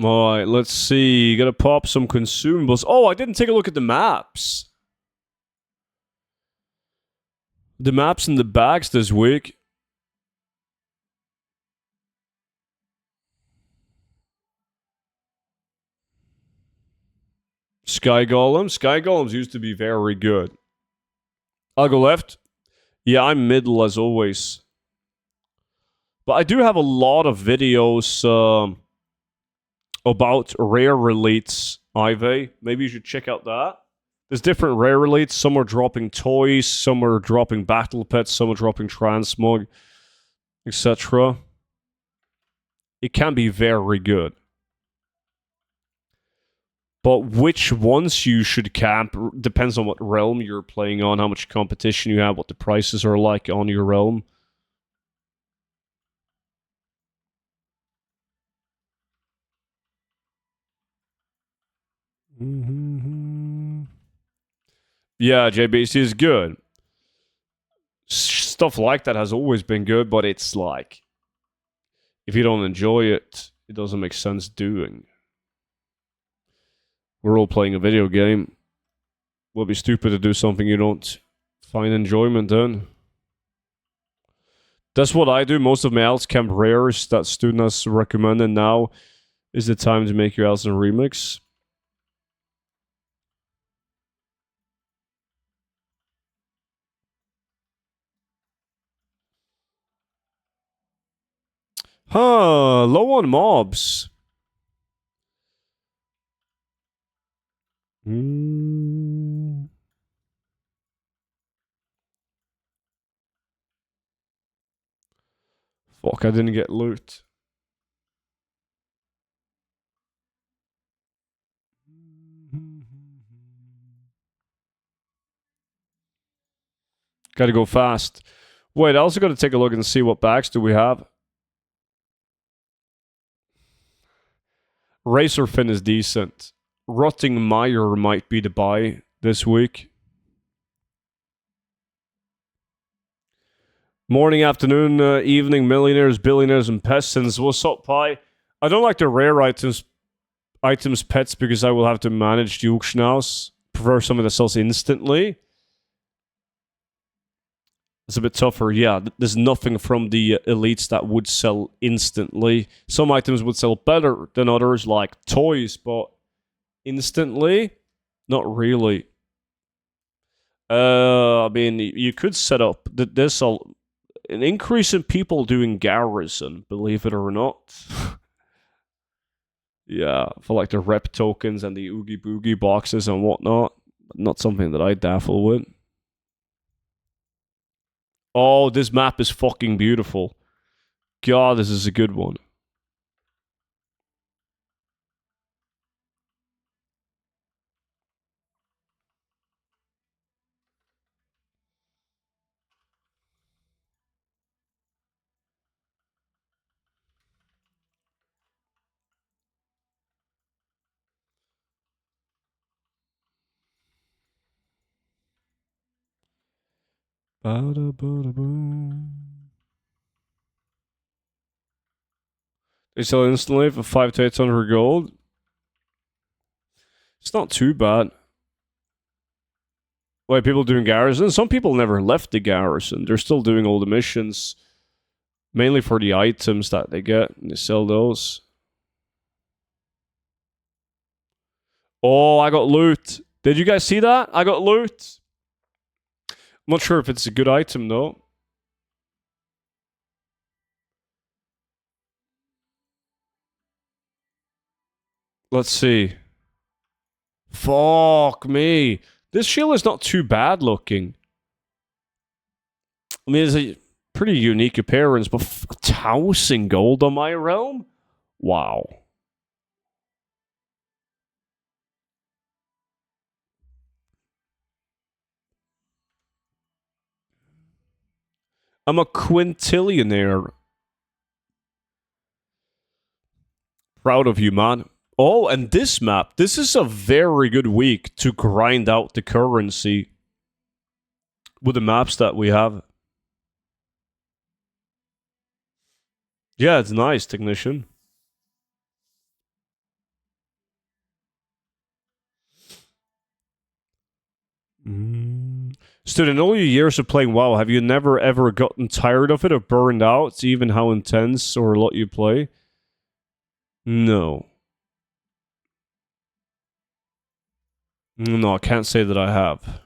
Alright, let's see. Gotta pop some consumables. Oh, I didn't take a look at the maps. The maps in the bags this week. Sky Golem. Sky Golems used to be very good. I'll go left. Yeah, I'm middle as always. But I do have a lot of videos about rare relates, Ive. Maybe you should check out that. There's different rare relates. Some are dropping toys, some are dropping battle pets, some are dropping transmog, etc. It can be very good. But which ones you should camp depends on what realm you're playing on, how much competition you have, what the prices are like on your realm. Yeah, JBC is good. Stuff like that has always been good, but it's like, if you don't enjoy it, it doesn't make sense doing. We're all playing a video game. Would be stupid to do something you don't find enjoyment in. That's what I do. Most of my Else Camp rares that student has recommended now is the time to make your Elsen remix. Huh, low on mobs. Fuck, I didn't get loot. Gotta go fast. Wait, I also gotta take a look and see what backs do we have. Razorfin is decent. Rotting Mire might be the buy this week. Morning, afternoon, evening, millionaires, billionaires, and peasants. What's up, Pi? I don't like the rare items pets because I will have to manage the auction house. Prefer something that sells instantly. It's a bit tougher. Yeah, there's nothing from the elites that would sell instantly. Some items would sell better than others, like toys, but instantly, not really. I mean, you could set up this an increase in people doing garrison, believe it or not. Yeah, for like the rep tokens and the Oogie Boogie boxes and whatnot. Not something that I daffle with. Oh, this map is fucking beautiful. God, this is a good one. They sell instantly for 5 to 800 gold. It's not too bad. Wait, people doing garrison? Some people never left the garrison. They're still doing all the missions. Mainly for the items that they get. And they sell those. Oh, I got loot. Did you guys see that? I got loot. I'm not sure if it's a good item, though. Let's see. Fuck me. This shield is not too bad looking. I mean, it's a pretty unique appearance, but 1,000 gold on my realm? Wow. I'm a quintillionaire. Proud of you, man. Oh, and this map. This is a very good week to grind out the currency with the maps that we have. Yeah, it's nice, Technician. Stood in all your years of playing WoW, have you never ever gotten tired of it or burned out, even how intense or a lot you play? No. No, I can't say that I have.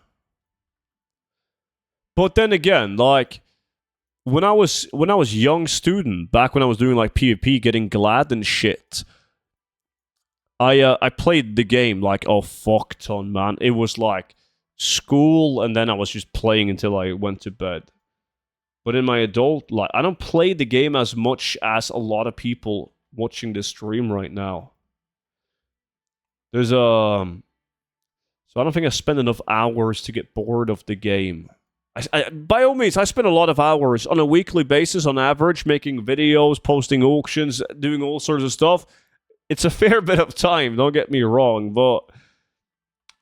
But then again, like when I was young student, back when I was doing like PvP, getting glad and shit, I played the game like a fuck ton, man. It was like school, and then I was just playing until I went to bed. But in my adult life, I don't play the game as much as a lot of people watching this stream right now. There's so I don't think I spend enough hours to get bored of the game. By all means, I spend a lot of hours on a weekly basis on average, making videos, posting auctions, doing all sorts of stuff. It's a fair bit of time, don't get me wrong, but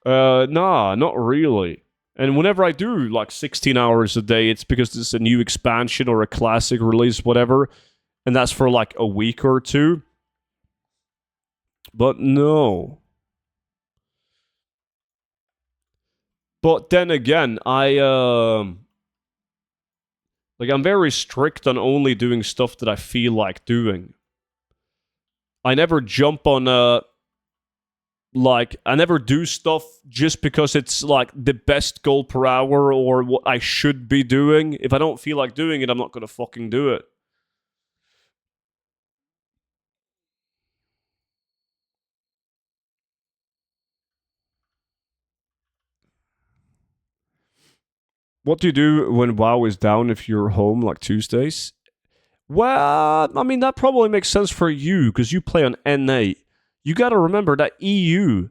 nah, not really. And whenever I do like 16 hours a day, it's because it's a new expansion or a classic release, whatever, and that's for like a week or two. But no. But then again, I'm very strict on only doing stuff that I feel like doing. I never jump on I never do stuff just because it's like the best goal per hour or what I should be doing. If I don't feel like doing it, I'm not gonna fucking do it. What do you do when WoW is down if you're home, like Tuesdays? Well, I mean, that probably makes sense for you because you play on N8. You gotta remember that EU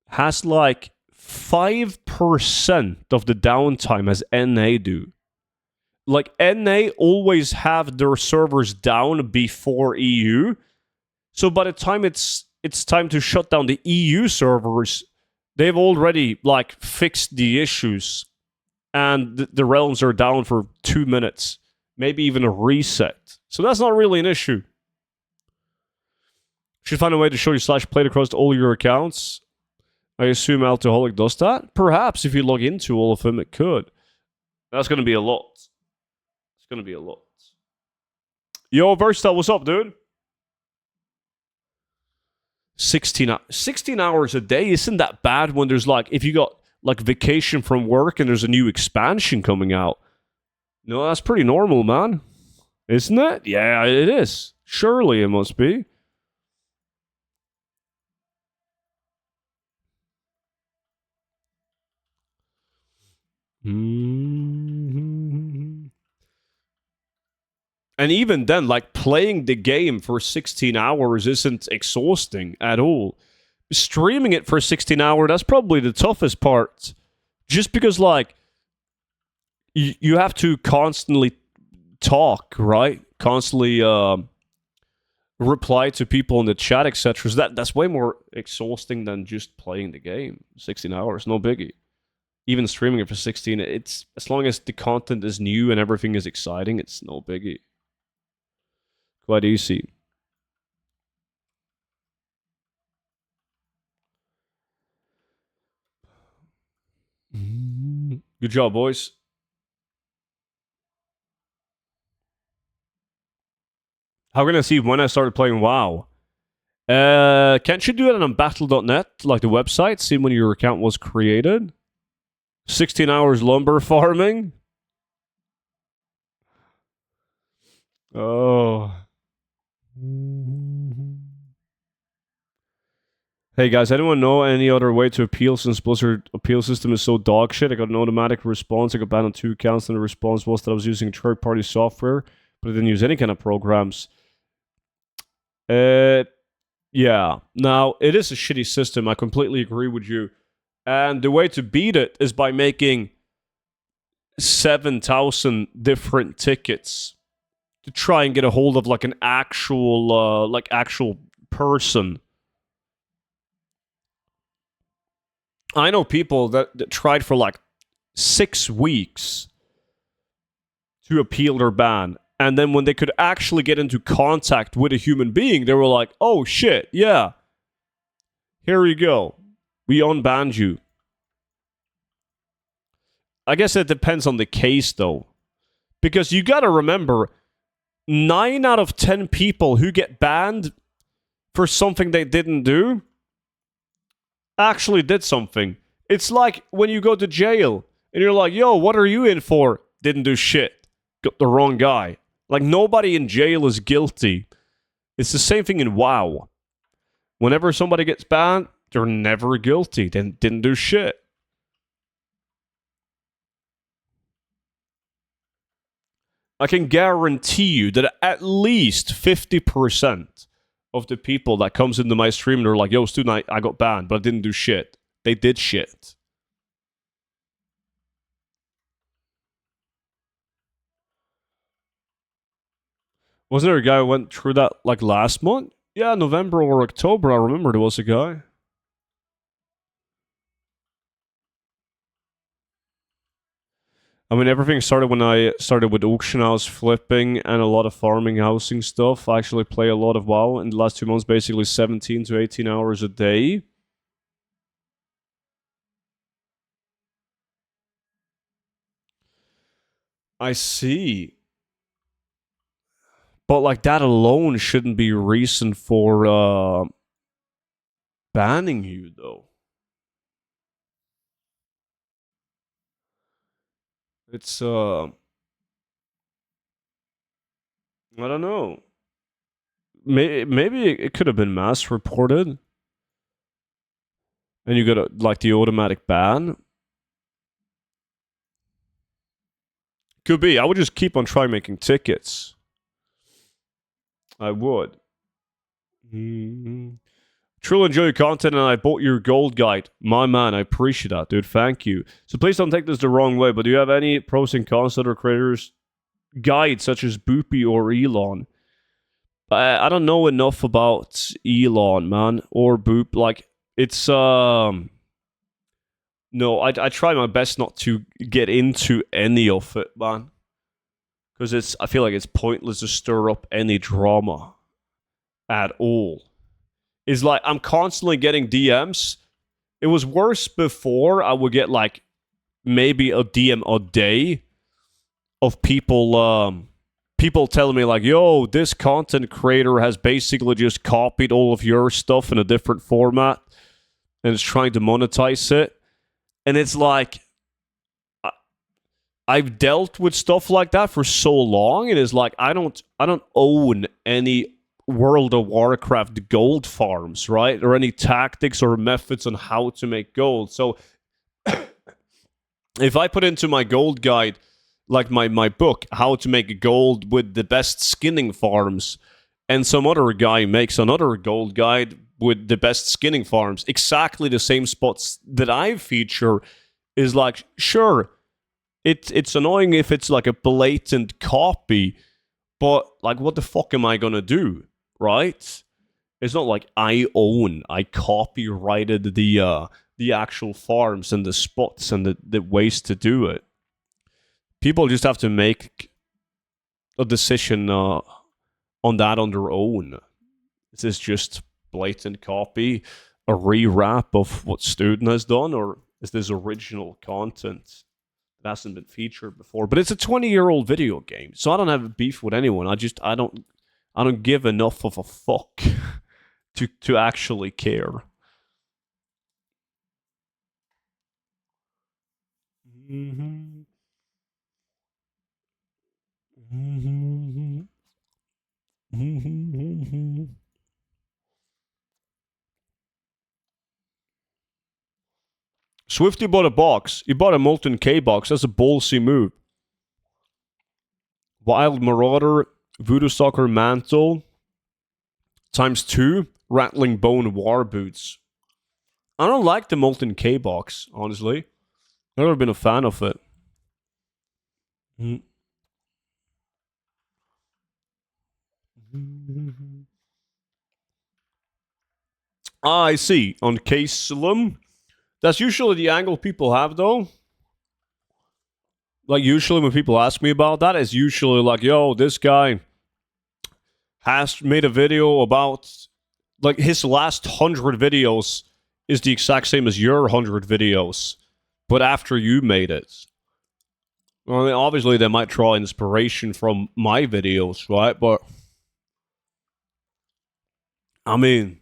has like 5% of the downtime as NA do. Like, NA always have their servers down before EU. So by the time it's time to shut down the EU servers, they've already like fixed the issues. And the realms are down for 2 minutes, maybe even a reset. So that's not really an issue. Should find a way to show you /played across all your accounts. I assume Alcoholic does that. Perhaps if you log into all of them, it could. That's going to be a lot. It's going to be a lot. Yo, Versatile, what's up, dude? 16 hours a day isn't that bad when there's like, if you got like vacation from work and there's a new expansion coming out. No, that's pretty normal, man. Isn't it? Yeah, it is. Surely it must be. Mm-hmm. And even then, like playing the game for 16 hours isn't exhausting at all. Streaming it for 16 hours, that's probably the toughest part. Just because, like, you have to constantly talk, right? Constantly reply to people in the chat, etc. So that's way more exhausting than just playing the game. 16 hours, no biggie. Even streaming it for 16, it's as long as the content is new and everything is exciting, it's no biggie. Quite easy. Good job, boys. How can I see when I started playing WoW? Can't you do it on battle.net, like the website? See when your account was created? 16 hours lumber farming? Oh. Hey guys, anyone know any other way to appeal since Blizzard appeal system is so dog shit? I got an automatic response. I got banned on 2 accounts, and the response was that I was using third-party software, but I didn't use any kind of programs. Yeah. Now, it is a shitty system. I completely agree with you. And the way to beat it is by making 7,000 different tickets to try and get a hold of like an actual person. I know people that tried for like 6 weeks to appeal their ban. And then when they could actually get into contact with a human being, they were like, oh shit, yeah. Here you go. We unbanned you. I guess it depends on the case, though. Because you gotta remember, 9 out of 10 people who get banned for something they didn't do actually did something. It's like when you go to jail and you're like, yo, what are you in for? Didn't do shit. Got the wrong guy. Like, nobody in jail is guilty. It's the same thing in WoW. Whenever somebody gets banned, they're never guilty. They didn't do shit. I can guarantee you that at least 50% of the people that comes into my stream and are like, yo, student, I got banned, but I didn't do shit. They did shit. Wasn't there a guy who went through that like last month? Yeah, November or October, I remember there was a guy. I mean, everything started when I started with auction house flipping and a lot of farming housing stuff. I actually play a lot of WoW in the last 2 months, basically 17 to 18 hours a day. I see. But like that alone shouldn't be reason for banning you, though. It's I don't know. Maybe it could have been mass reported, and you got like the automatic ban. Could be. I would just keep on trying making tickets. I would. Truly enjoy your content, and I bought your gold guide. My man, I appreciate that, dude. Thank you. So please don't take this the wrong way, but do you have any pros and cons to other creators' guides, such as Boopy or Elon? I don't know enough about Elon, man, or Boop. Like, it's, no, I try my best not to get into any of it, man. Because I feel like it's pointless to stir up any drama at all. Is like, I'm constantly getting DMs. It was worse before. I would get like maybe a DM a day of people telling me like, yo, this content creator has basically just copied all of your stuff in a different format and is trying to monetize it. And it's like, I've dealt with stuff like that for so long, and it's like I don't own any World of Warcraft gold farms, right? Or any tactics or methods on how to make gold. So if I put into my gold guide, like my book, how to make gold with the best skinning farms, and some other guy makes another gold guide with the best skinning farms, exactly the same spots that I feature, is like, sure, it's annoying if it's like a blatant copy, but like, what the fuck am I gonna do? Right? It's not like I copyrighted the actual farms and the spots and the ways to do it. People just have to make a decision on that on their own. Is this just blatant copy, a rewrap of what Student has done, or is this original content that hasn't been featured before? But it's a 20-year-old video game, so I don't have a beef with anyone. I don't give enough of a fuck to actually care. Swifty bought a box. He bought a Molten K box. That's a ballsy move. Wild Marauder, Voodoo Stalker Mantle, ×2, Rattling Bone War Boots. I don't like the Molten K box, honestly. I've never been a fan of it. I see. On Case Slim. That's usually the angle people have, though. Like, usually when people ask me about that, it's usually like, yo, this guy has made a video about, like, his last 100 videos is the exact same as your 100 videos, but after you made it. I mean, obviously they might draw inspiration from my videos, right? But I mean,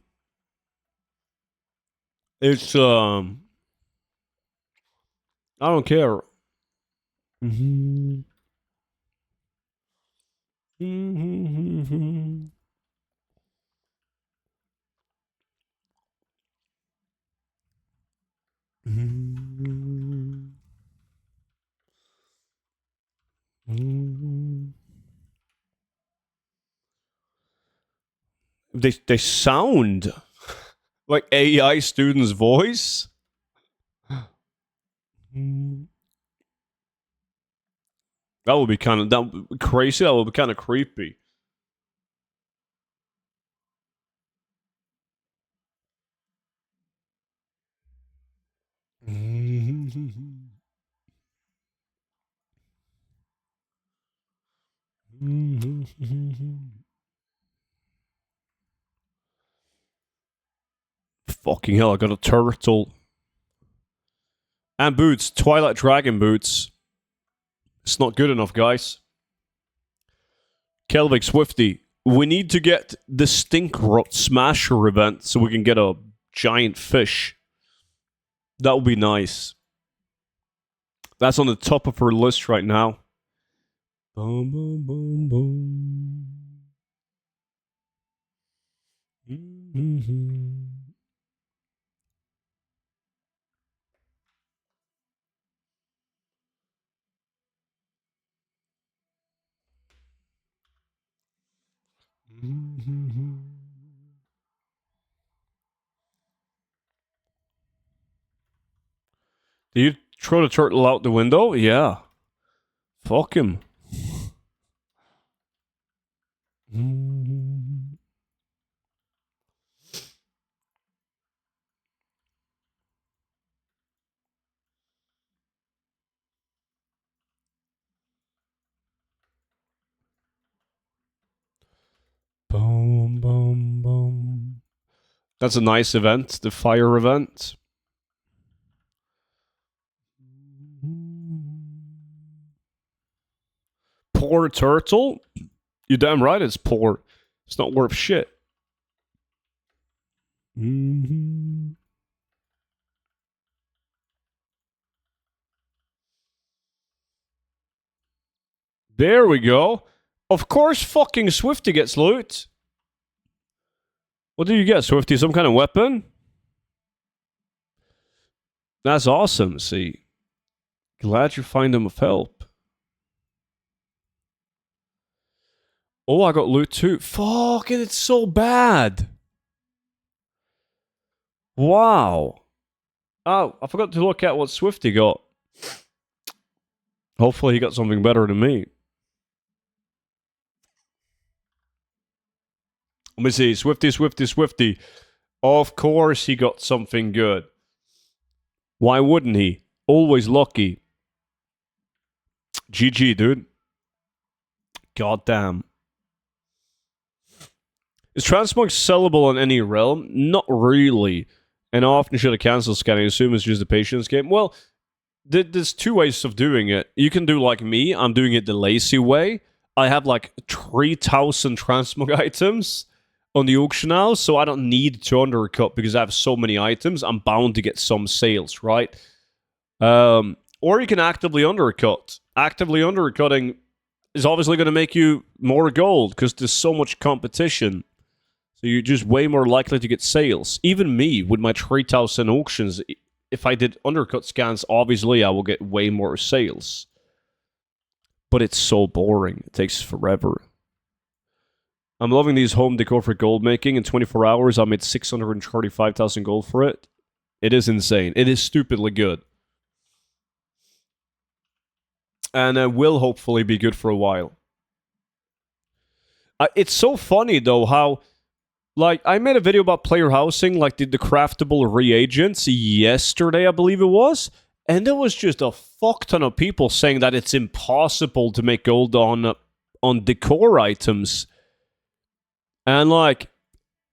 it's I don't care. They sound like AI student's voice. That would be kind of crazy. That would be kind of creepy. Fucking hell, I got a turtle. And boots. Twilight Dragon boots. It's not good enough, guys. Kelvik Swifty. We need to get the Stink Rot Smasher event so we can get a giant fish. That would be nice. That's on the top of her list right now. Boom, boom, boom, boom. Did you throw the turtle out the window? Yeah. Fuck him. Boom, boom, boom. That's a nice event, the fire event. Poor turtle? You're damn right it's poor. It's not worth shit. There we go. Of course fucking Swifty gets loot. What did you get, Swifty? Some kind of weapon? That's awesome, see. Glad you find him of help. Oh, I got loot too. Fucking, it's so bad. Wow. Oh, I forgot to look at what Swifty got. Hopefully he got something better than me. Let me see. Swifty, Swifty, Swifty. Of course he got something good. Why wouldn't he? Always lucky. GG, dude. Goddamn. Is transmog sellable on any realm? Not really. And I often should have cancelled scanning. I assume it's just a patience game. Well, there's two ways of doing it. You can do like me. I'm doing it the lazy way. I have like 3,000 transmog items on the auction house, so I don't need to undercut because I have so many items. I'm bound to get some sales, right? Or you can actively undercut. Actively undercutting is obviously going to make you more gold because there's so much competition. So you're just way more likely to get sales. Even me, with my 3,000 auctions, if I did undercut scans, obviously I will get way more sales. But it's so boring. It takes forever. I'm loving these home decor for gold making. In 24 hours, I made 635,000 gold for it. It is insane. It is stupidly good. And it will hopefully be good for a while. It's so funny, though, how... Like, I made a video about player housing, like the craftable reagents yesterday, I believe it was. And there was just a fuck ton of people saying that it's impossible to make gold on decor items. And, like,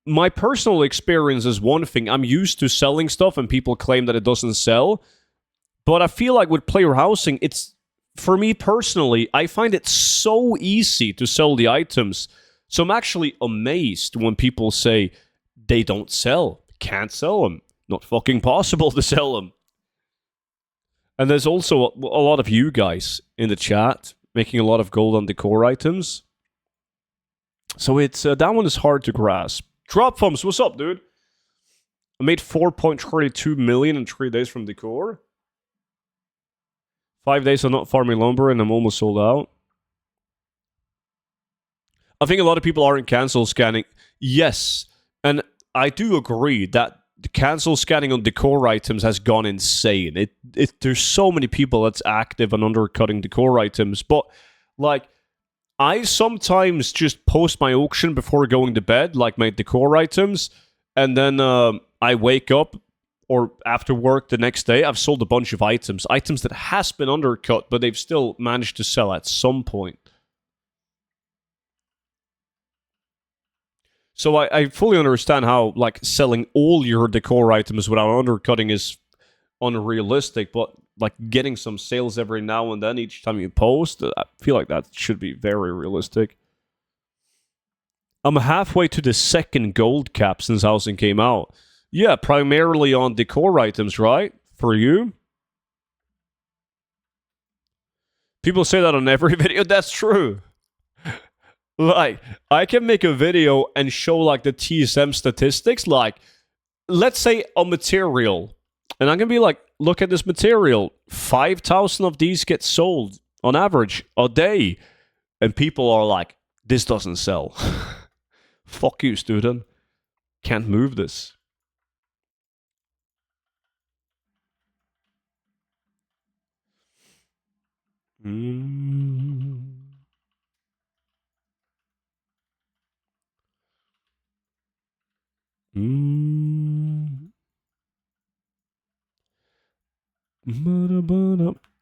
my personal experience is one thing. I'm used to selling stuff and people claim that it doesn't sell. But I feel like with player housing, it's for me personally, I find it so easy to sell the items. So I'm actually amazed when people say they don't sell, can't sell them, not fucking possible to sell them. And there's also a lot of you guys in the chat making a lot of gold on decor items. So it's that one is hard to grasp. Drop Thumbs, what's up, dude? I made 4.32 million in 3 days from decor. 5 days of not farming lumber and I'm almost sold out. I think a lot of people aren't cancel scanning. Yes, and I do agree that the cancel scanning on decor items has gone insane. There's so many people that's active and undercutting decor items, but like I sometimes just post my auction before going to bed, like my decor items, and then I wake up or after work the next day, I've sold a bunch of items that has been undercut, but they've still managed to sell at some point. So I fully understand how like selling all your decor items without undercutting is unrealistic, but like getting some sales every now and then each time you post, I feel like that should be very realistic. I'm halfway to the second gold cap since housing came out. Yeah, primarily on decor items, right? For you? People say that on every video. That's true. Like, I can make a video and show like the TSM statistics. Like, let's say a material, and I'm gonna be like, look at this material. 5,000 of these get sold on average a day, and people are like, this doesn't sell. Fuck you, student. Can't move this. Mm.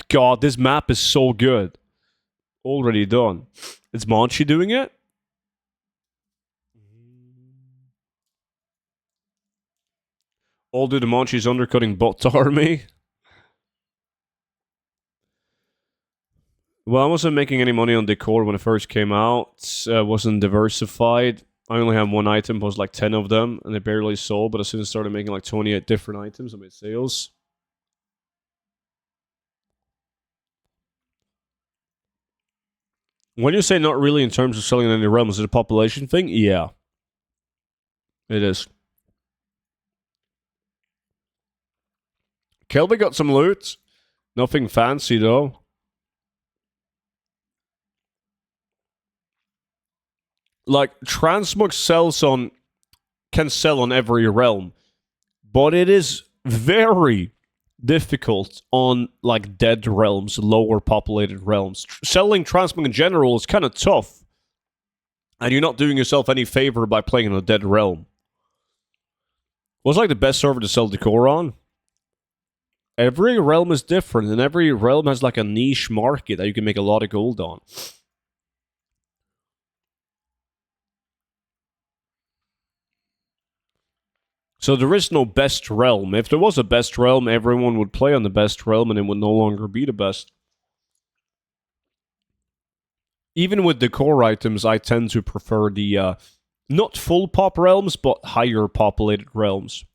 God, this map is so good. Already done. Is Monchi doing it? All do the Monchi's undercutting bot army. Well, I wasn't making any money on decor when it first came out. Wasn't diversified. I only had one item, but it was like 10 of them, and they barely sold. But as soon as I started making like 28 different items, I made sales. When you say not really in terms of selling in any realm, is it a population thing? Yeah. It is. Kelby got some loot. Nothing fancy, though. Like, transmog can sell on every realm, but it is very difficult on like dead realms, lower populated realms. Selling transmog in general is kind of tough, and you're not doing yourself any favor by playing in a dead realm. What's like the best server to sell decor on? Every realm is different, and every realm has like a niche market that you can make a lot of gold on. So there is no best realm. If there was a best realm, everyone would play on the best realm and it would no longer be the best. Even with decor items, I tend to prefer the not full pop realms, but higher populated realms.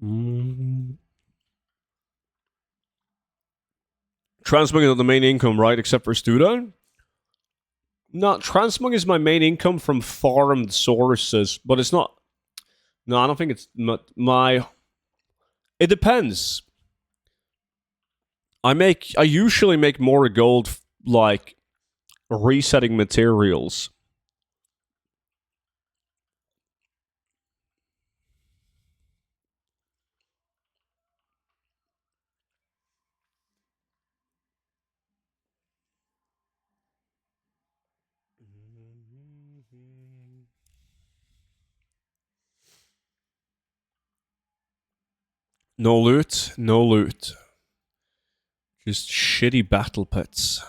Transmog is not the main income, right? Except for Studa? No, transmog is my main income from farmed sources, but it's not. No, I don't think it's my. It depends. I usually make more gold like resetting materials. No loot, no loot. Just shitty battle pits.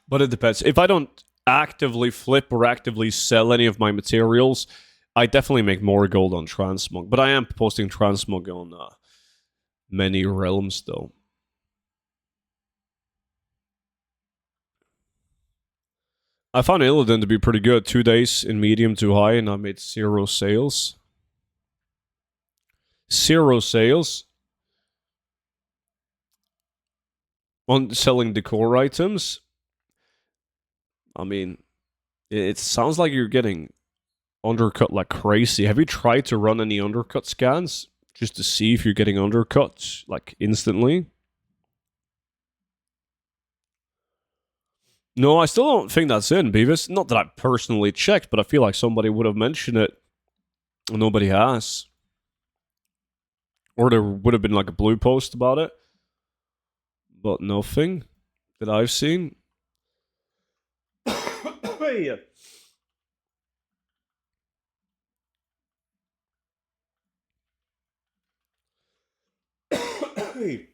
But it depends. If I don't actively flip or actively sell any of my materials, I definitely make more gold on transmog, but I am posting transmog on many realms though. I found Illidan to be pretty good. 2 days in medium to high, and I made 0 sales. 0 sales on selling decor items. I mean, it sounds like you're getting undercut like crazy. Have you tried to run any undercut scans just to see if you're getting undercut like instantly? No, I still don't think that's in, Beavis. Not that I personally checked, but I feel like somebody would have mentioned it. Nobody has. Or there would have been like a blue post about it. But nothing that I've seen. Hey. Hey.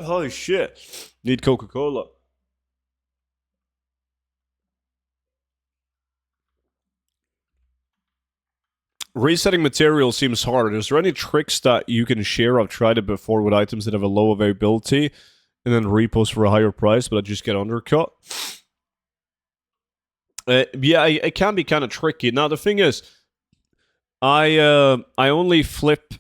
Holy shit. Need Coca-Cola. Resetting material seems hard. Is there any tricks that you can share? I've tried it before with items that have a low availability and then repost for a higher price, but I just get undercut. Yeah, it can be kind of tricky. Now, the thing is, I only flip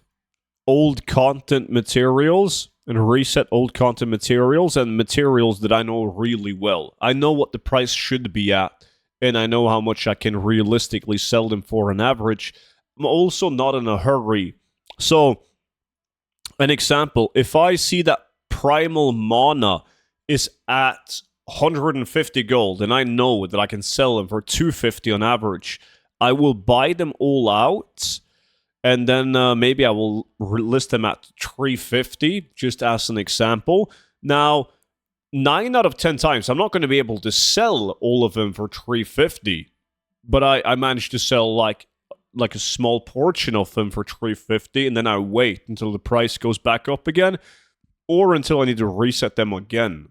old content materials and reset old content materials and materials that I know really well. I know what the price should be at, and I know how much I can realistically sell them for on average. I'm also not in a hurry. So, an example, if I see that primal mana is at 150 gold and I know that I can sell them for 250 on average, I will buy them all out and then maybe I will list them at 350 just as an example. Now, 9 out of 10 times, I'm not going to be able to sell all of them for 350, but I managed to sell like a small portion of them for 350, and then I wait until the price goes back up again, or until I need to reset them again.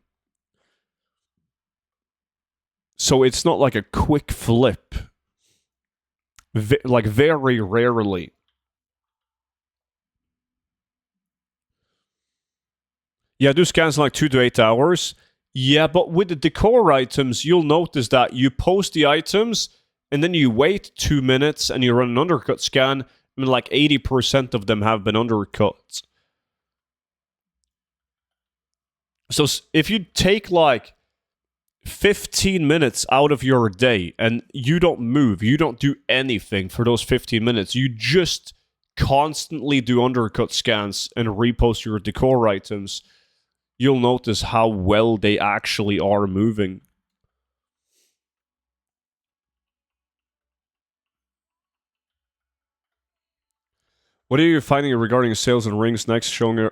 So it's not like a quick flip. Like very rarely. Yeah, do scans in like 2 to 8 hours. Yeah, but with the decor items, you'll notice that you post the items and then you wait 2 minutes and you run an undercut scan. I mean, like 80% of them have been undercut. So if you take like 15 minutes out of your day and you don't move, you don't do anything for those 15 minutes, you just constantly do undercut scans and repost your decor items, you'll notice how well they actually are moving. What are you finding regarding sales and rings next showing a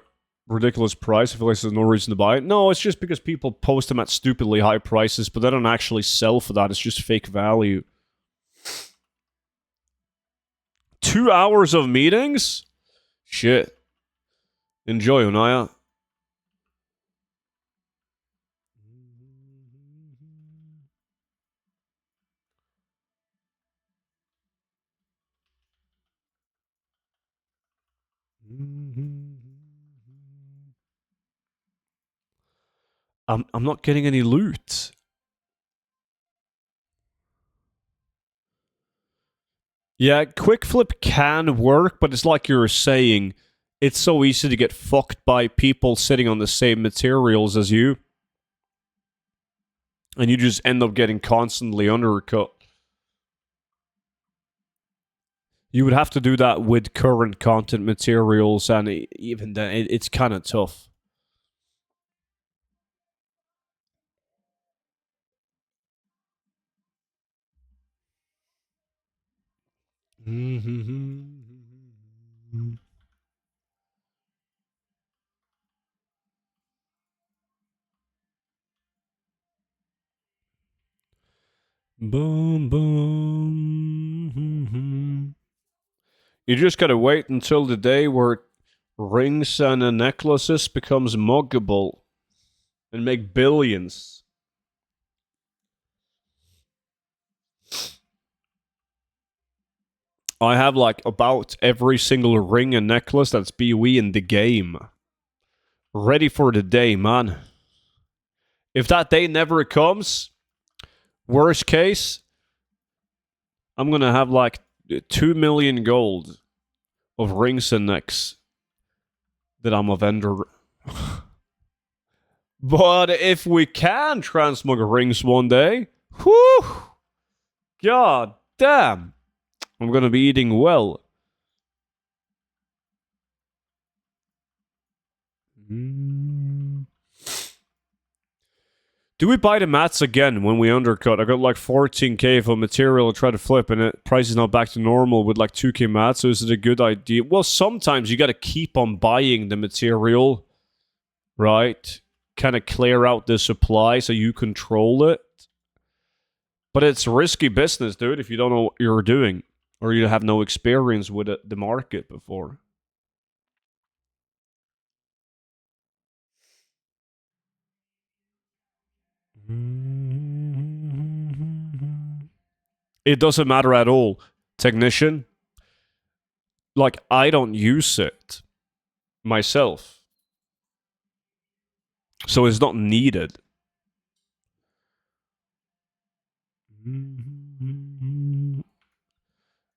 ridiculous price? I feel like there's no reason to buy it. No, it's just because people post them at stupidly high prices, but they don't actually sell for that. It's just fake value. 2 hours of meetings? Shit. Enjoy, Unaya. I'm not getting any loot. Yeah, quick flip can work, but it's like you were saying, it's so easy to get fucked by people sitting on the same materials as you. And you just end up getting constantly undercut. You would have to do that with current content materials, and even then, it's kind of tough. Boom, boom. You just gotta wait until the day where rings and necklaces becomes muggable and make billions. I have like about every single ring and necklace that's BOE in the game. Ready for the day, man. If that day never comes, worst case, I'm gonna have like 2 million gold of rings and necks that I'm a vendor. But if we can transmog rings one day, whew, god damn, I'm gonna be eating well. Do we buy the mats again when we undercut? I got like 14k of material to try to flip, and it price is now back to normal with like 2k mats. So is it a good idea? Well, sometimes you got to keep on buying the material, right? Kind of clear out the supply so you control it. But it's risky business, dude. If you don't know what you're doing or you have no experience with the market before. It doesn't matter at all. Technician, like, I don't use it myself. So it's not needed.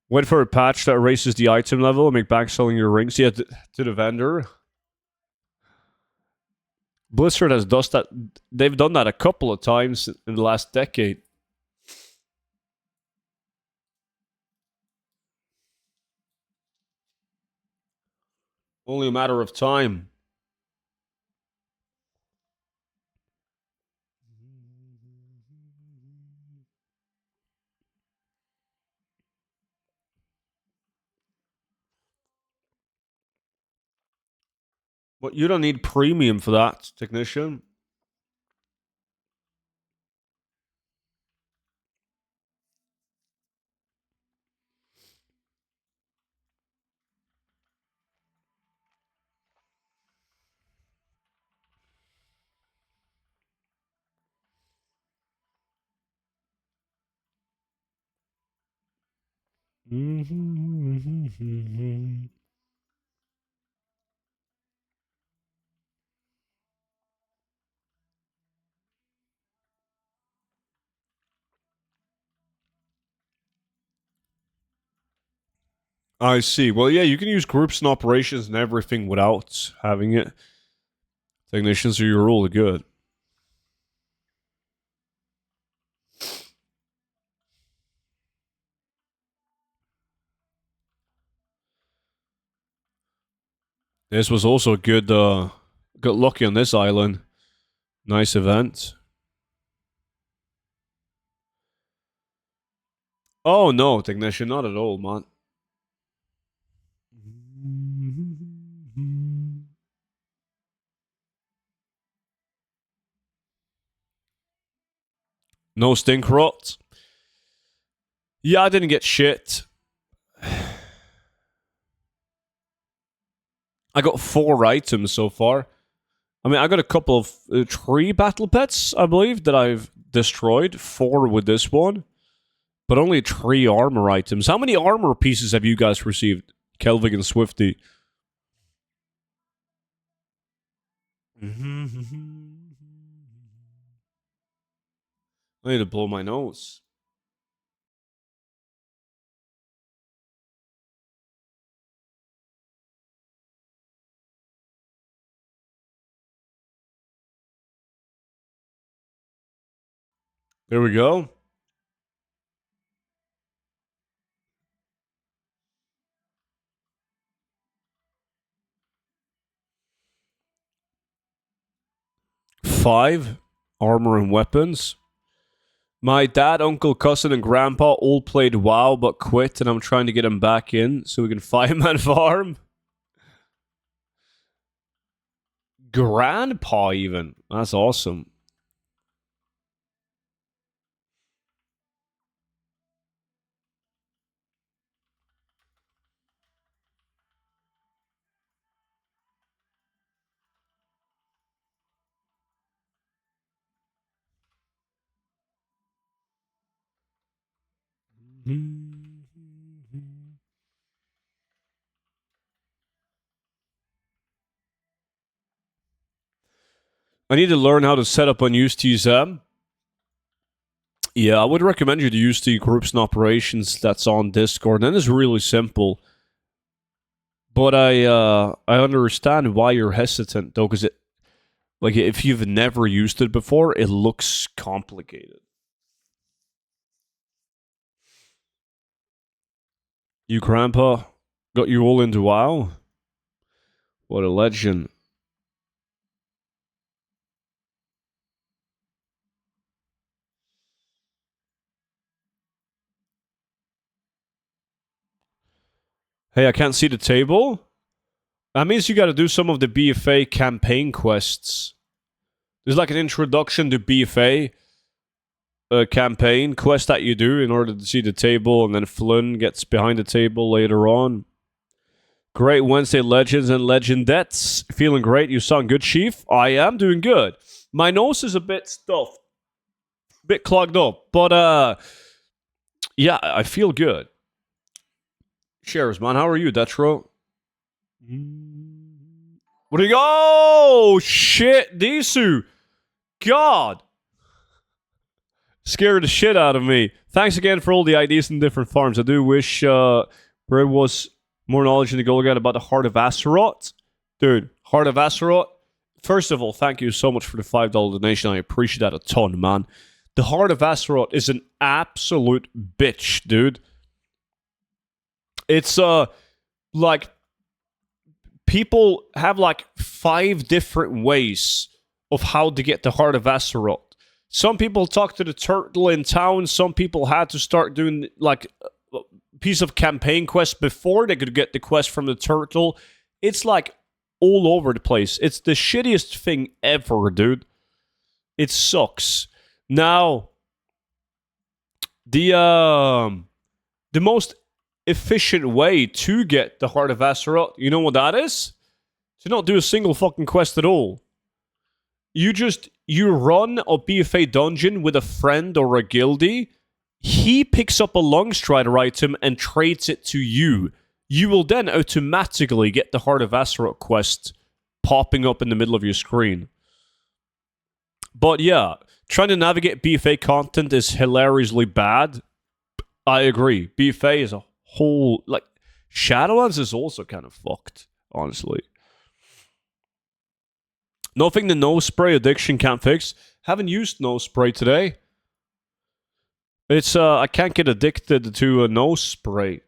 Wait for a patch that raises the item level and make back selling your rings. Yeah, to the vendor. Blizzard has done that. They've done that a couple of times in the last decade. Only a matter of time. But you don't need premium for that, technician. I see. Well, yeah, you can use groups and operations and everything without having it. Technicians are your rule good. This was also good. Got lucky on this island. Nice event. Oh no, technician, not at all, man. No stink rot. Yeah, I didn't get shit. I got 4 items so far. I mean, I got a couple of 3 battle pets, I believe, that I've destroyed. 4 with this one, but only 3 armor items. How many armor pieces have you guys received, Kelvin and Swifty? I need to blow my nose. There we go. Five armor and weapons. My dad, uncle, cousin, and grandpa all played WoW but quit, and I'm trying to get them back in so we can fireman farm. Grandpa, even. That's awesome. I need to learn how to set up on USTZM. Yeah, I would recommend you to use the groups and operations that's on Discord. And it's really simple. But I understand why you're hesitant though, because if you've never used it before, it looks complicated. You grandpa got you all into WoW? What a legend. Hey, I can't see the table? That means you gotta do some of the BFA campaign quests. There's like an introduction to BFA campaign quest that you do in order to see the table, and then Flynn gets behind the table later on. Great Wednesday legends and legendettes. Feeling great? You sound good, Chief. I am doing good. My nose is a bit stuffed. A bit clogged up. But yeah, I feel good. Shares, man. How are you, Detro? What do you go? Oh, shit, Disu. God. Scared the shit out of me. Thanks again for all the ideas in different farms. I do wish there was more knowledge in the Golgat about the Heart of Azeroth. Dude, Heart of Azeroth. First of all, thank you so much for the $5 donation. I appreciate that a ton, man. The Heart of Azeroth is an absolute bitch, dude. It's, like, people have, like, 5 different ways of how to get the Heart of Azeroth. Some people talk to the turtle in town. Some people had to start doing, like, a piece of campaign quest before they could get the quest from the turtle. It's, like, all over the place. It's the shittiest thing ever, dude. It sucks. Now, the most efficient way to get the Heart of Azeroth, you know what that is? To not do a single fucking quest at all. You run a BFA dungeon with a friend or a guildie. He picks up a Longstrider item and trades it to you. You will then automatically get the Heart of Azeroth quest popping up in the middle of your screen. But yeah, trying to navigate BFA content is hilariously bad. I agree. BFA is a whole... like, Shadowlands is also kind of fucked, honestly. Nothing the nose spray addiction can't fix. Haven't used nose spray today. It's, I can't get addicted to a nose spray.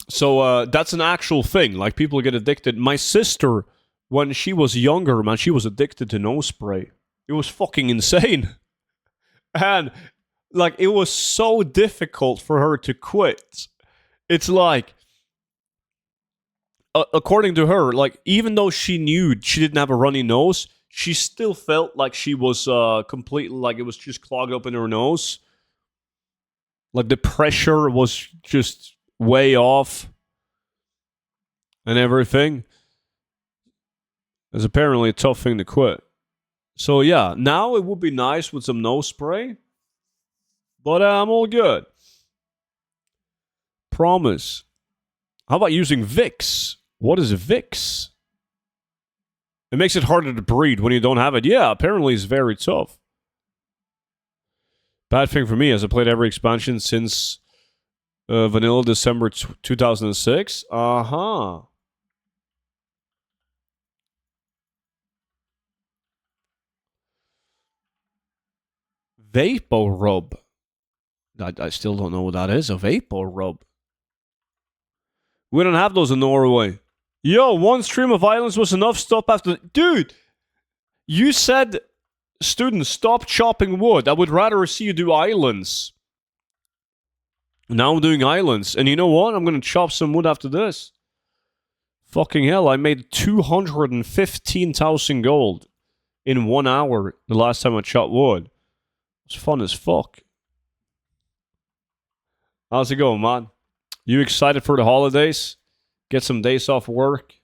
So, that's an actual thing. Like, people get addicted. My sister, when she was younger, man, she was addicted to nose spray. It was fucking insane. And, like, it was so difficult for her to quit. It's like... according to her, like, even though she knew she didn't have a runny nose, she still felt like she was completely, like, it was just clogged up in her nose. Like, the pressure was just way off and everything. It's apparently a tough thing to quit. So, yeah, now it would be nice with some nose spray. But I'm all good. Promise. How about using Vicks? What is Vicks? It makes it harder to breed when you don't have it. Yeah, apparently it's very tough. Bad thing for me, as I played every expansion since Vanilla December 2006. Uh-huh. Vapor Rub. I still don't know what that is. A Vapor Rub. We don't have those in Norway. Yo, one stream of islands was enough. Stop after... Dude! You said, students, stop chopping wood. I would rather see you do islands. Now I'm doing islands. And you know what? I'm going to chop some wood after this. Fucking hell, I made 215,000 gold in 1 hour the last time I chopped wood. It's fun as fuck. How's it going, man? You excited for the holidays? Get some days off work?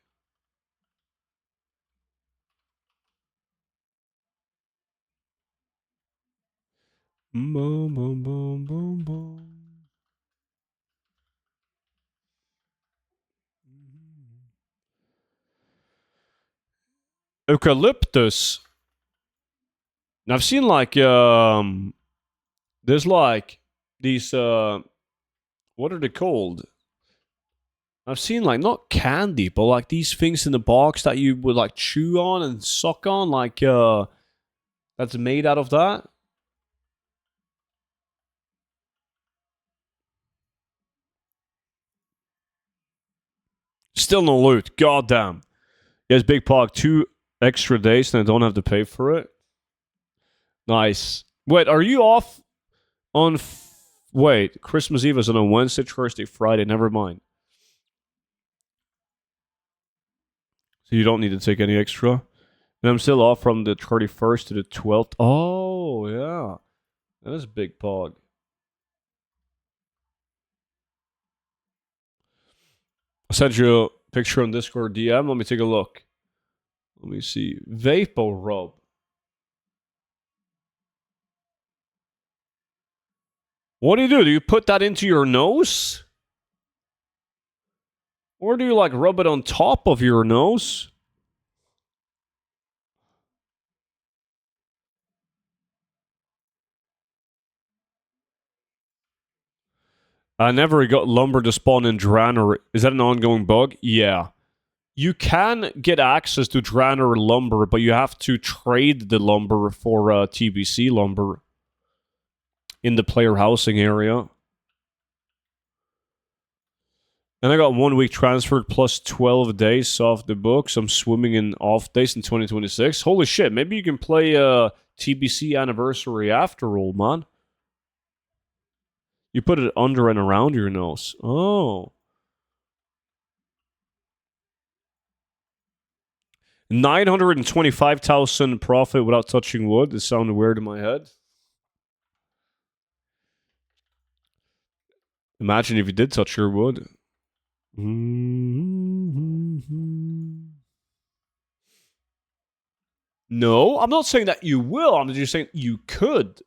Boom, boom, boom, boom, boom. Eucalyptus. I've seen like there's like these what are they called? I've seen like not candy, but like these things in the box that you would like chew on and suck on, like that's made out of that. Still no loot. Goddamn. Yes, Big Pog, 2 extra days and I don't have to pay for it. Nice. Wait, are you off on wait, Christmas Eve is on a Wednesday, Thursday, Friday, never mind. So you don't need to take any extra. And I'm still off from the 31st to the 12th. Oh, yeah. That is Big Pog. I sent you a picture on Discord DM. Let me take a look. Let me see. Vapor Rub. What do you do? Do you put that into your nose? Or do you like rub it on top of your nose? I never got lumber to spawn in Draenor. Is that an ongoing bug? Yeah. You can get access to Draenor lumber, but you have to trade the lumber for TBC lumber in the player housing area. And I got 1 week transferred plus 12 days off the books. I'm swimming in off days in 2026. Holy shit, maybe you can play TBC anniversary after all, man. You put it under and around your nose. Oh. 925,000 profit without touching wood. This sounded weird in my head. Imagine if you did touch your wood. No, I'm not saying that you will. I'm just saying you could.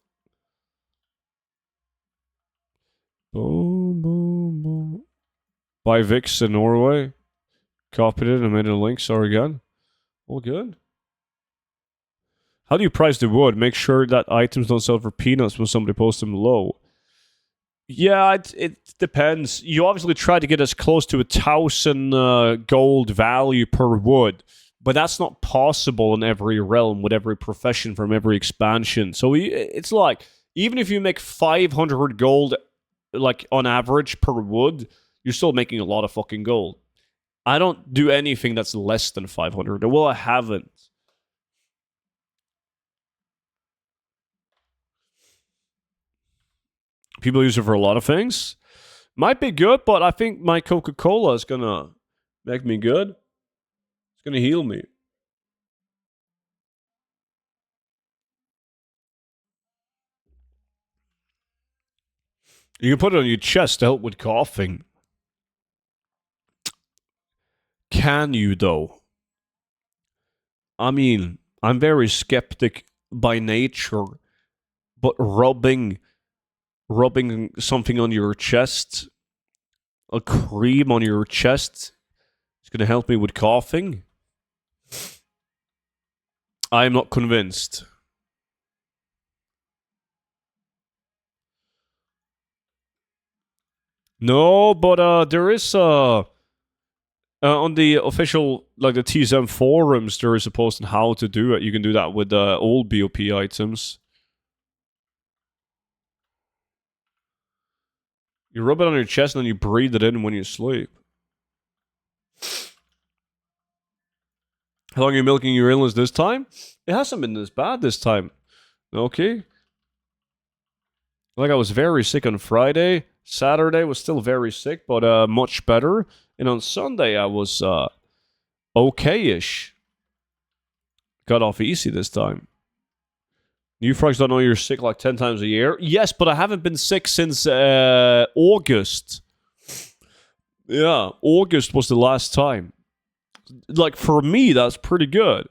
Boom, boom, boom. Buy Vix in Norway. Copied it and made it a link. Sorry again. All good. How do you price the wood? Make sure that items don't sell for peanuts when somebody posts them low. Yeah, it depends. You obviously try to get as close to 1,000 gold value per wood, but that's not possible in every realm with every profession from every expansion. So it's like, even if you make 500 gold, like on average per wood, you're still making a lot of fucking gold. I don't do anything that's less than 500. Well, I haven't. People use it for a lot of things. Might be good, but I think my Coca-Cola is gonna make me good. It's gonna heal me. You can put it on your chest to help with coughing. Can you, though? I mean, I'm very skeptic by nature, but rubbing something on your chest, a cream on your chest, is going to help me with coughing? I'm not convinced. No, but there is on the official, like the TSM forums, there is a post on how to do it. You can do that with old BOP items. You rub it on your chest and then you breathe it in when you sleep. How long are you milking your illness this time? It hasn't been this bad this time. Okay. Like I was very sick on Friday. Saturday was still very sick, but much better. And on Sunday I was okay-ish. Got off easy this time. You frogs don't know you're sick like 10 times a year? Yes, but I haven't been sick since August. Yeah, August was the last time. Like, for me, that's pretty good.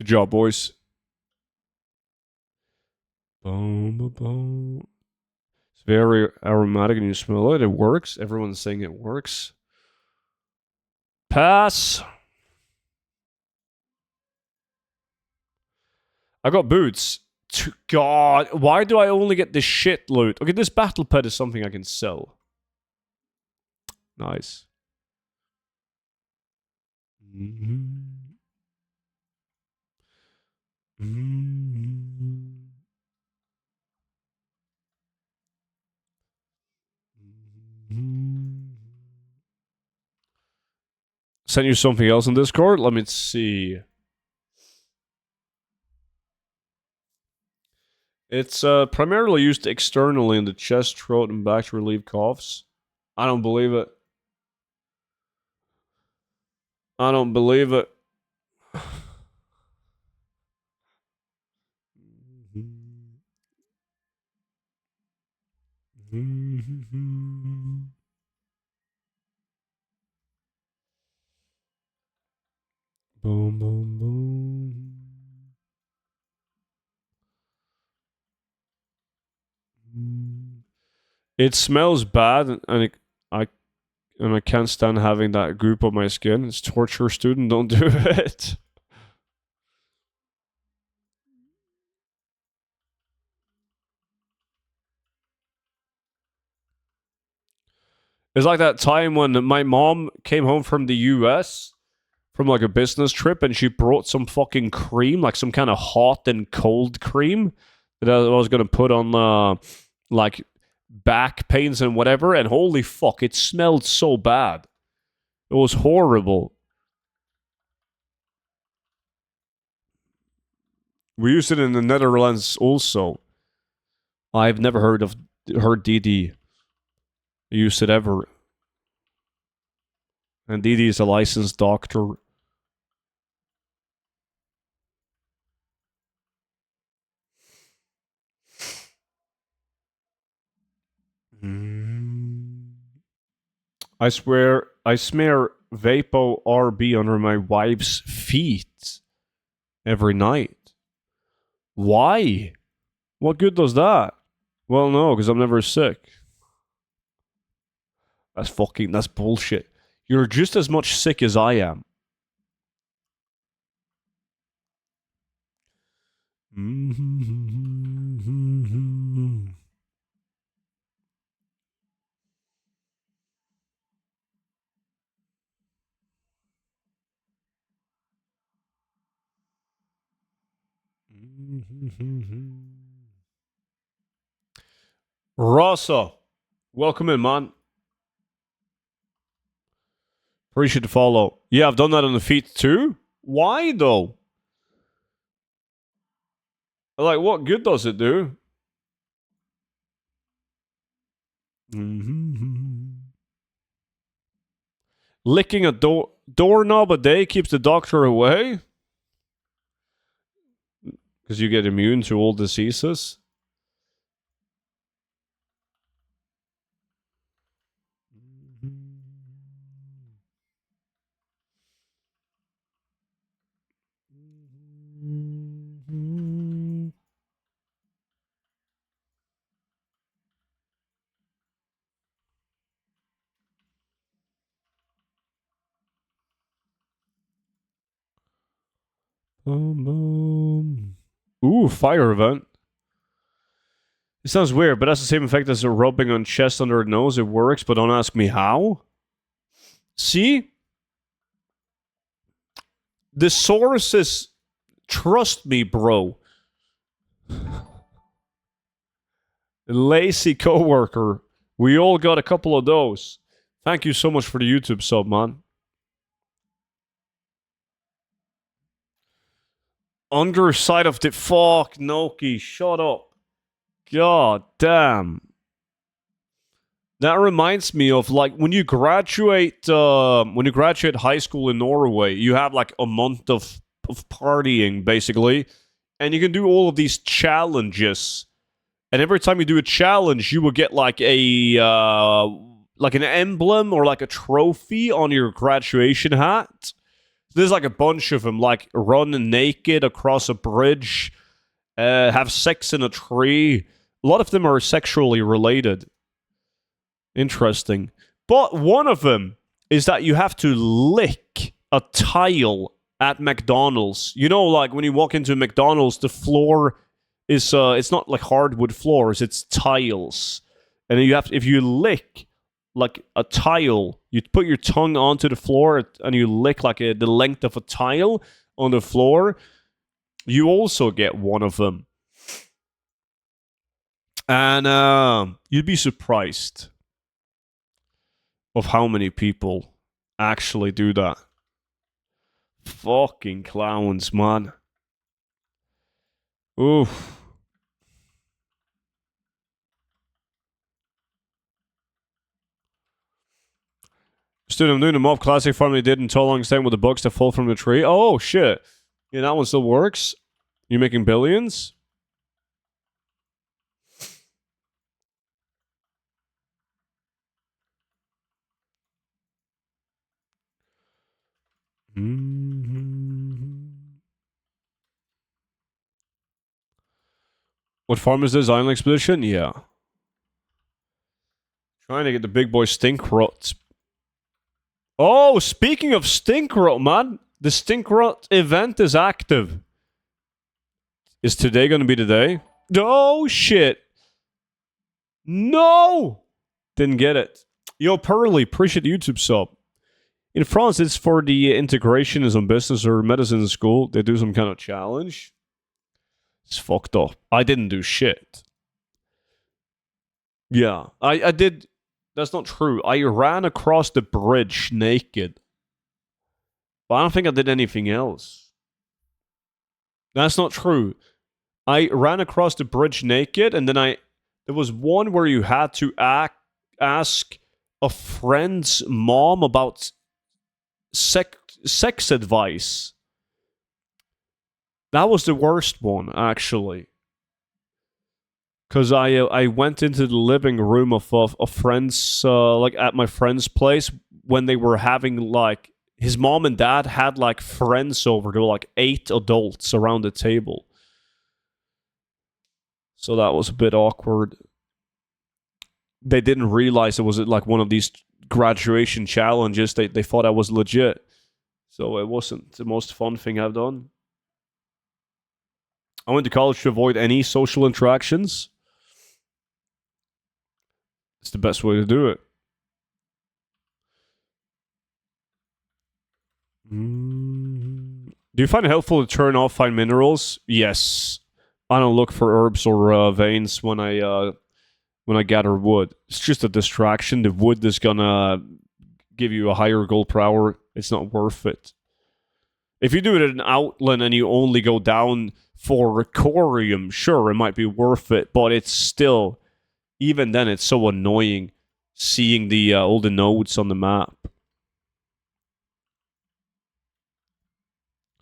Good job, boys. Boom, boom, boom. It's very aromatic and you smell it. It works. Everyone's saying it works. Pass. I got boots. God, why do I only get this shit loot? Okay, this battle pet is something I can sell. Nice. Send you something else in Discord? Let me see. It's primarily used externally in the chest, throat, and back to relieve coughs. I don't believe it. I don't believe it. Boom, boom, boom. It smells bad, and I can't stand having that goop on my skin. It's torture, student. Don't do it. It's like that time when my mom came home from the US from like a business trip and she brought some fucking cream, like some kind of hot and cold cream that I was gonna put on like back pains and whatever, and holy fuck, it smelled so bad. It was horrible. We used it in the Netherlands also. I've never heard Didi use it ever. And Didi is a licensed doctor. I swear, I smear Vapo RB under my wife's feet every night. Why? What good does that? Well, no, because I'm never sick. That's bullshit. You're just as much sick as I am. Rasa, welcome in, man. Appreciate the follow. Yeah, I've done that on the feet too. Why though? Like, what good does it do? Licking a doorknob a day keeps the doctor away? Because you get immune to all diseases? Boom, boom. Ooh, fire event. It sounds weird, but that's the same effect as a rubbing on chest under the nose. It works, but don't ask me how. See? The source is... Trust me, bro. Lazy coworker. We all got a couple of those. Thank you so much for the YouTube sub, man. Underside of the... Fuck, Noki, shut up. God damn. That reminds me of like when you graduate high school in Norway, you have like a month of partying basically, and you can do all of these challenges. And every time you do a challenge, you will get like a like an emblem or like a trophy on your graduation hat. There's like a bunch of them, like run naked across a bridge, have sex in a tree. A lot of them are sexually related. Interesting. But one of them is that you have to lick a tile at McDonald's. You know, like when you walk into McDonald's, the floor is it's not like hardwood floors, it's tiles. And you have to, if you lick like a tile, you put your tongue onto the floor and you lick like the length of a tile on the floor, you also get one of them. And you'd be surprised of how many people actually do that. Fucking clowns, man. Oof. Student, I'm doing the mob classic farm they did in Tolong Stem with the bugs that fall from the tree. Oh, shit. Yeah, that one still works. You're making billions? What farm is this? Island Expedition? Yeah. Trying to get the big boy stink rots. Oh, speaking of stink rot, man. The stink rot event is active. Is today going to be the day? Oh, shit. No! Didn't get it. Yo, Pearly, appreciate the YouTube sub. In France, it's for the integration in some business or medicine school. They do some kind of challenge. It's fucked up. I didn't do shit. Yeah, I did. That's not true. I ran across the bridge naked. But I don't think I did anything else. That's not true. I ran across the bridge naked, and then there was one where you had to ask a friend's mom about sex advice. That was the worst one, actually. Because I went into the living room of a friend's, like at my friend's place when they were having like, his mom and dad had like friends over. There were like 8 adults around the table. So that was a bit awkward. They didn't realize it was like one of these graduation challenges. They thought I was legit. So it wasn't the most fun thing I've done. I went to college to avoid any social interactions. It's the best way to do it. Do you find it helpful to turn off fine minerals? Yes. I don't look for herbs or veins when I gather wood. It's just a distraction. The wood is gonna give you a higher gold per hour. It's not worth it. If you do it in an outland and you only go down for corium, sure, it might be worth it, but it's still, even then, it's so annoying seeing the all the nodes on the map.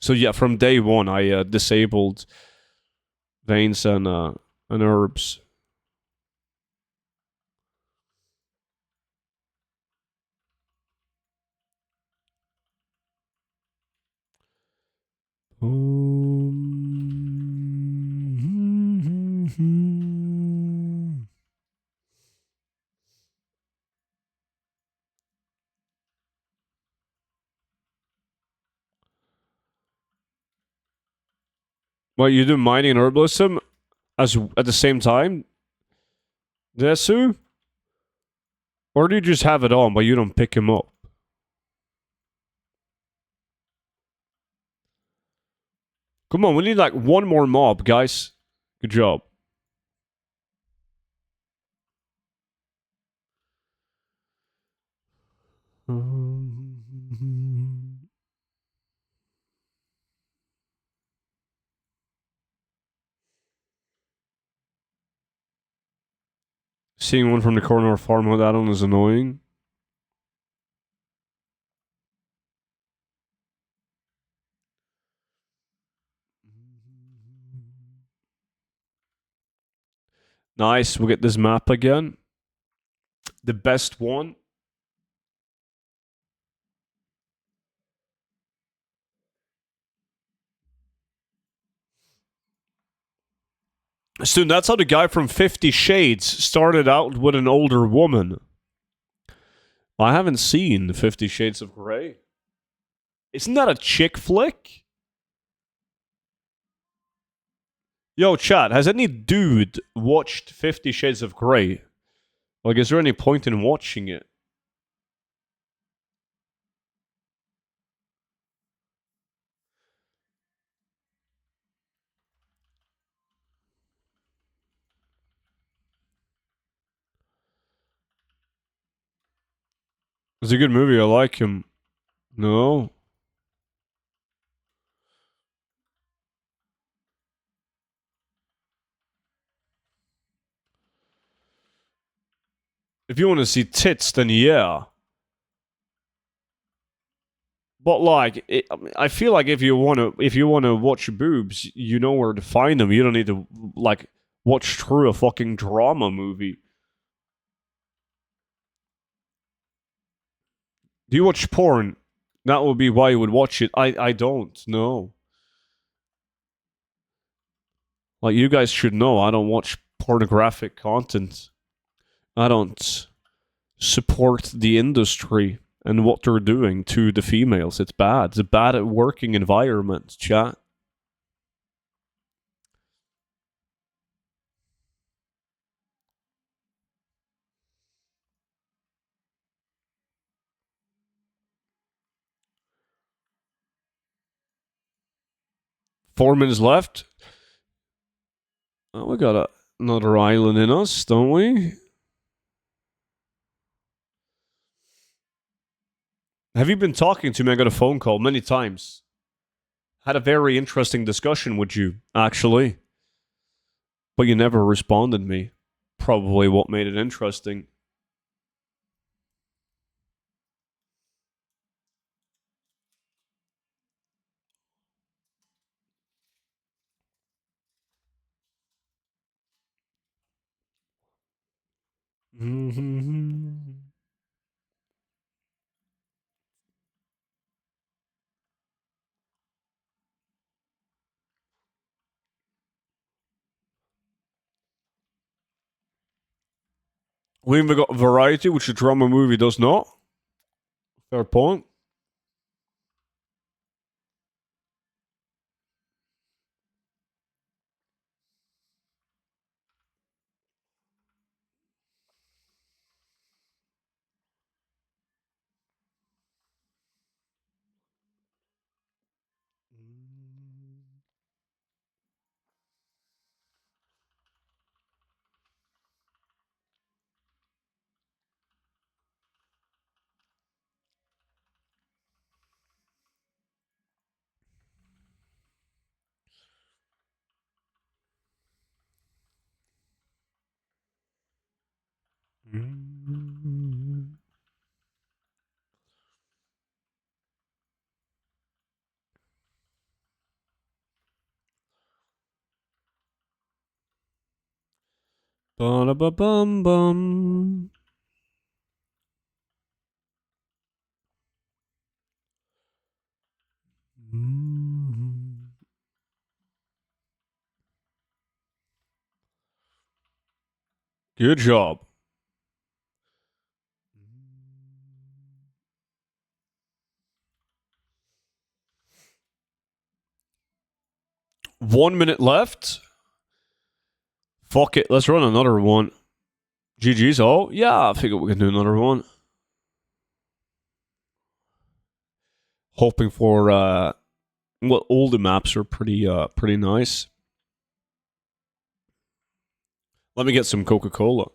So yeah, from day one, I disabled veins and herbs. Well, you do mining and herbalism as at the same time, Desu? Or do you just have it on, but you don't pick him up? Come on, we need like one more mob, guys. Good job. Seeing one from the corner of farm with that on is annoying. Nice, we'll get this map again. The best one. So that's how the guy from 50 Shades started out with an older woman. I haven't seen 50 Shades of Grey. Isn't that a chick flick? Yo, chat, has any dude watched 50 Shades of Grey? Like, is there any point in watching it? It's a good movie, I like him. No? If you want to see tits, then yeah. But like, I feel like if you wanna watch boobs, you know where to find them. You don't need to like watch through a fucking drama movie. Do you watch porn? That would be why you would watch it. I don't know. Like, you guys should know, I don't watch pornographic content. I don't support the industry and what they're doing to the females. It's bad. It's a bad working environment, chat. Four minutes left. Oh, we got another island in us, don't we? Have you been talking to me? I got a phone call many times. Had a very interesting discussion with you, actually. But you never responded me. Probably what made it interesting. We even got Variety, which a drama movie does not. Fair point. Ba-da-ba-bum-bum. Good job. One minute left. Fuck it. Let's run another one. GG's. Oh, yeah. I figure we can do another one. Hoping for, well, all the maps are pretty nice. Let me get some Coca-Cola.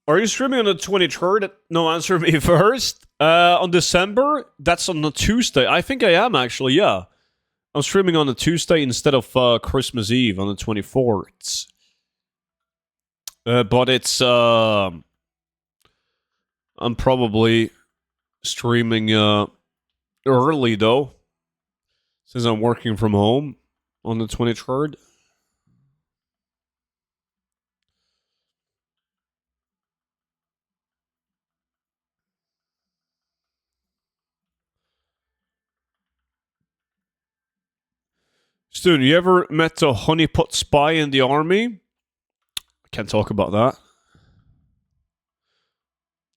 Are you streaming on the 23rd? No, answer me first. On December? That's on a Tuesday. I think I am, actually, yeah. I'm streaming on a Tuesday instead of Christmas Eve on the 24th. But it's I'm probably streaming early though, since I'm working from home on the 23rd. Student, you ever met a honeypot spy in the army? I can't talk about that.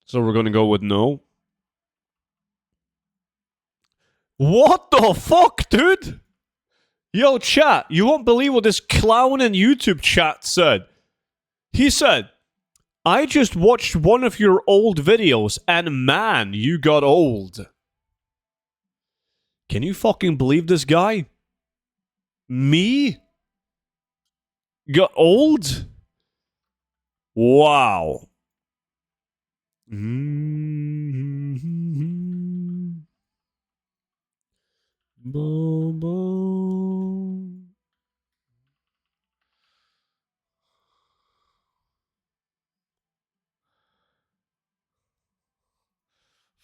So we're gonna go with no. What the fuck, dude? Yo, chat, you won't believe what this clown in YouTube chat said. He said, I just watched one of your old videos, and man, you got old. Can you fucking believe this guy? Me? Got old? Wow.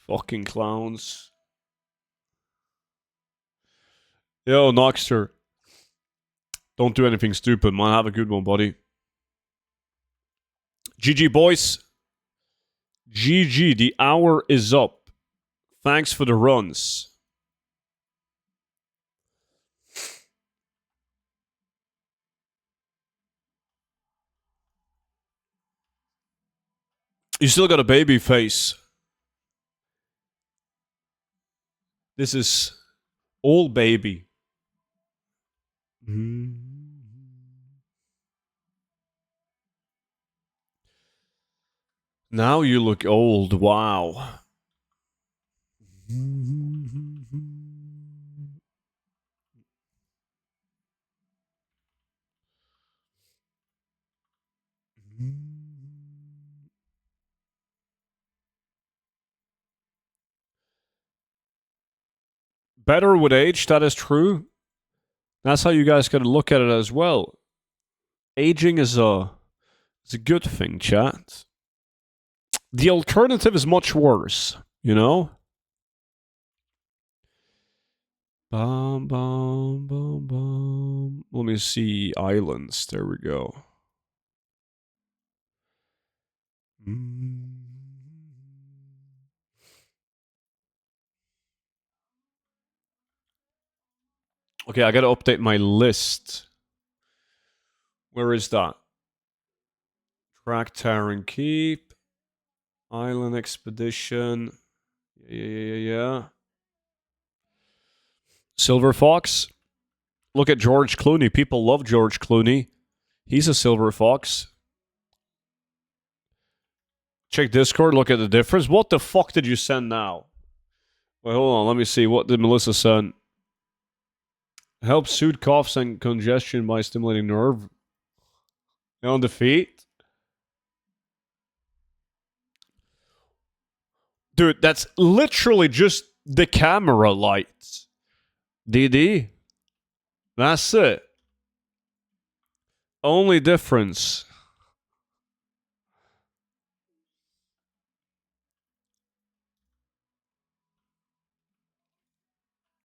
Fucking clowns. Yo, Noxter. Don't do anything stupid, man. Have a good one, buddy. GG, boys. GG, the hour is up. Thanks for the runs. You still got a baby face. This is old baby. Now you look old. Wow. Better with age, that is true. That's how you guys gotta look at it as well. Aging is a good thing, chat. The alternative is much worse, you know? Bum, bum, bum, bum. Let me see islands. There we go. Okay, I gotta update my list. Where is that? Track Taran Keep. Island Expedition. Yeah. Silver Fox. Look at George Clooney. People love George Clooney. He's a silver fox. Check Discord. Look at the difference. What the fuck did you send now? Wait, hold on. Let me see. What did Melissa send? Helps soothe coughs and congestion by stimulating nerve. On the feet. Dude, that's literally just the camera lights. DD. That's it. Only difference.